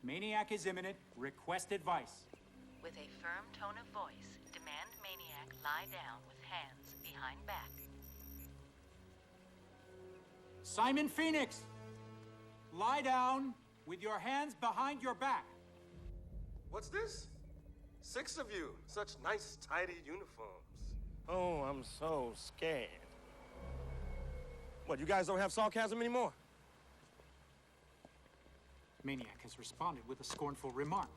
Maniac is imminent. Request advice. With a firm tone of voice, demand Maniac lie down with hands behind back. Simon Pheonix! Lie down with your hands behind your back. What's this? 6 of you. Such nice, tidy uniforms. Oh, I'm so scared. What, you guys don't have sarcasm anymore? Maniac has responded with a scornful remark.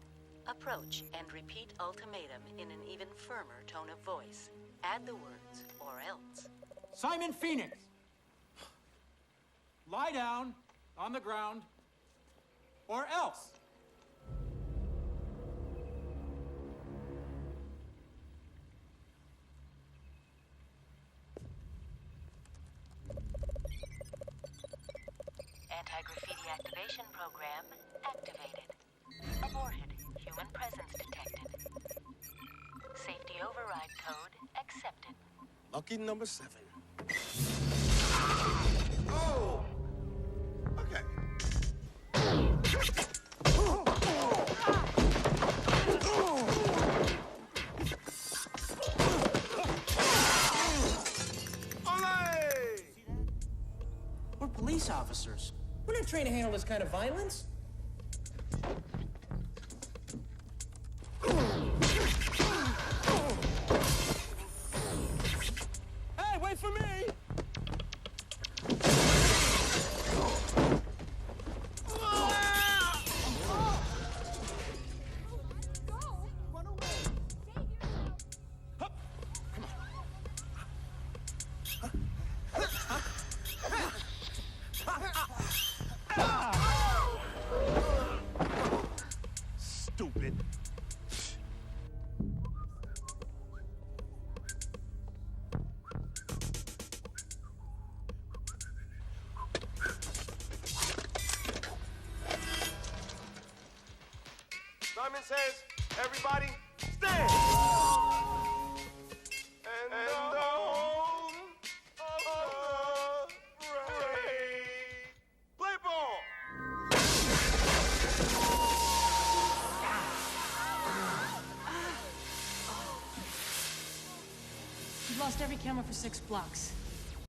Approach and repeat ultimatum in an even firmer tone of voice. Add the words, or else. Simon Pheonix! Lie down on the ground, or else! Anti-graffiti activation program activated. Aborted. Human presence detected. Safety override code accepted. Lucky number 7. Oh! Okay. We're police officers. We're not trained to handle this kind of violence. Hey, wait for me! Stupid. Simon says, everybody, stand! And the home of the brave. Play ball! We've lost every camera for 6 blocks.